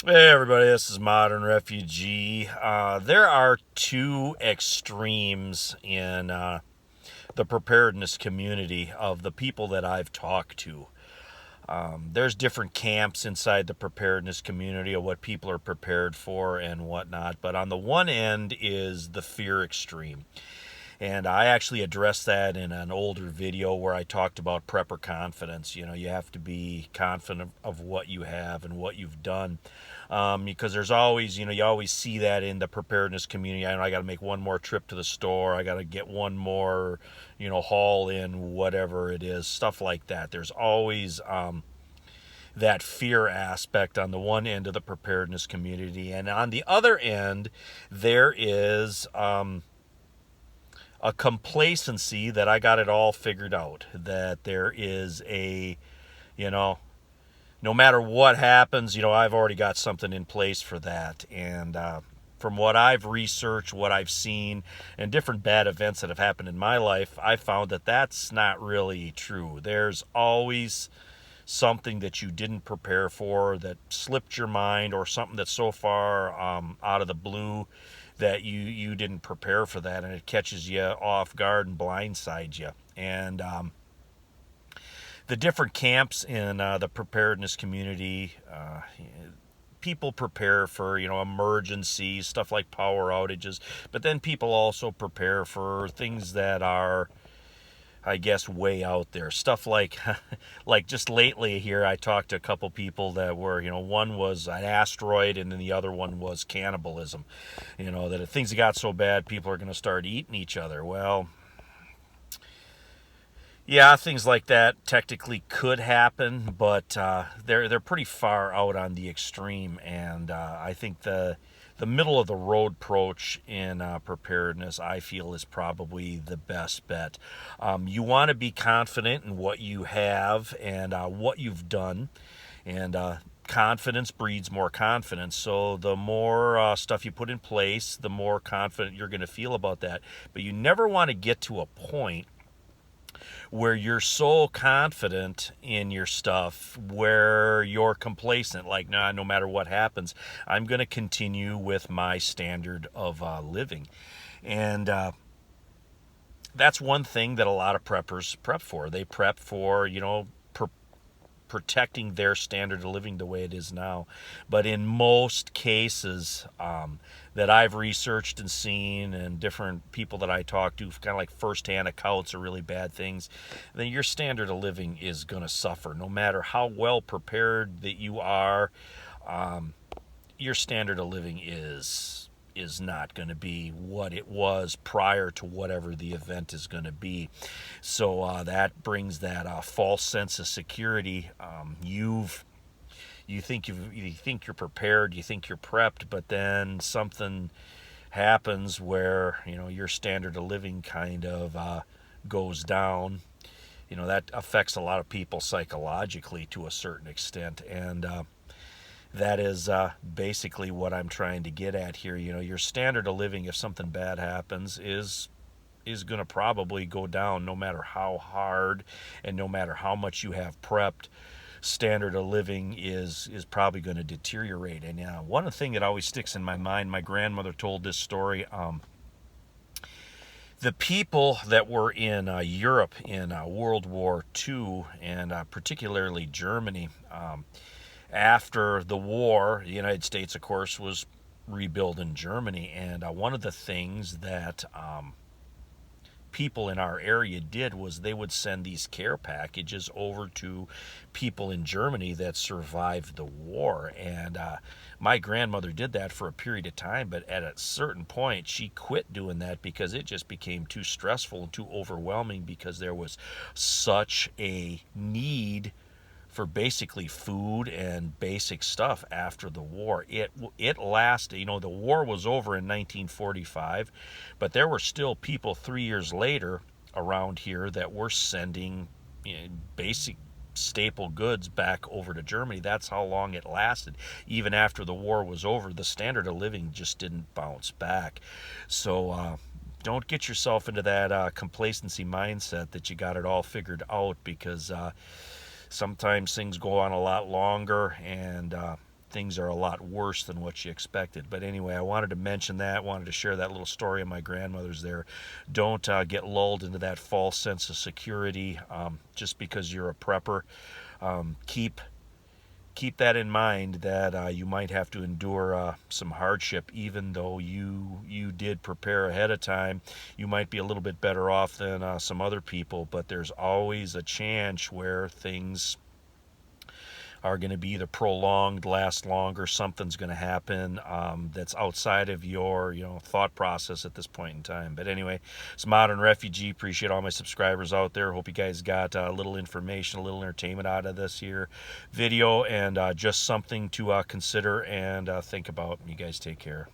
Hey everybody, this is Modern Refugee. There are two extremes in the preparedness community of the people that I've talked to. There's different camps inside the preparedness community of what people are prepared for and whatnot, but on the one end is the fear extreme. And I actually addressed that in an older video where I talked about prepper confidence. You know, you have to be confident of what you have and what you've done. Because there's always, you always see that in the preparedness community. I got to make one more trip to the store. I got to get one more, haul in, whatever it is, stuff like that. There's always that fear aspect on the one end of the preparedness community. And on the other end, there is a complacency that I got it all figured out, that there is you know, no matter what happens, I've already got something in place for that. And from what I've researched, what I've seen, and different bad events that have happened in my life, I found that that's not really true. There's always something that you didn't prepare for that slipped your mind, or something that's so far out of the blue that you didn't prepare for that, and it catches you off guard and blindsides you. And the different camps in the preparedness community, people prepare for emergencies, stuff like power outages, but then people also prepare for things that are, I guess, way out there. Stuff like, like just lately here, I talked to a couple people that were, one was an asteroid, and then the other one was cannibalism. That if things got so bad, people are going to start eating each other. Well, yeah, things like that technically could happen, but they're pretty far out on the extreme, and I think the middle of the road approach in preparedness, I feel, is probably the best bet. You want to be confident in what you have and what you've done, and confidence breeds more confidence. So the more stuff you put in place, the more confident you're going to feel about that. But you never want to get to a point where you're so confident in your stuff where you're complacent, like, nah, no matter what happens, I'm going to continue with my standard of living. And that's one thing that a lot of preppers prep for. They prep for, protecting their standard of living the way it is now. But in most cases that I've researched and seen, and different people that I talk to, kind of like firsthand accounts of really bad things, then your standard of living is going to suffer. No matter how well prepared that you are, your standard of living is not going to be what it was prior to whatever the event is going to be. So that brings that false sense of security. You think you're prepared, you think you're prepped, but then something happens where your standard of living kind of goes down. That affects a lot of people psychologically to a certain extent, and that is basically what I'm trying to get at here. Your standard of living, if something bad happens, is going to probably go down, no matter how hard and no matter how much you have prepped. Standard of living is probably going to deteriorate. And one thing that always sticks in my mind, my grandmother told this story. The people that were in Europe in World War II, and particularly Germany, after the war, the United States, of course, was rebuilding Germany. And one of the things that people in our area did was they would send these care packages over to people in Germany that survived the war. And my grandmother did that for a period of time, but at a certain point she quit doing that because it just became too stressful and too overwhelming, because there was such a need for basically food and basic stuff after the war. It lasted, the war was over in 1945, but there were still people 3 years later around here that were sending basic staple goods back over to Germany. That's how long it lasted. Even after the war was over, the standard of living just didn't bounce back. So don't get yourself into that complacency mindset that you got it all figured out, because sometimes things go on a lot longer, and things are a lot worse than what you expected. But anyway, I wanted to mention that, wanted to share that little story of my grandmother's there. Don't get lulled into that false sense of security just because you're a prepper. Keep that in mind, that you might have to endure some hardship, even though you did prepare ahead of time. You might be a little bit better off than some other people, but there's always a chance where things are going to be either prolonged, last longer, something's going to happen that's outside of your thought process at this point in time. But anyway, it's Modern Refugee. Appreciate all my subscribers out there. Hope you guys got a little information, a little entertainment out of this here video, and just something to consider and think about. You guys take care.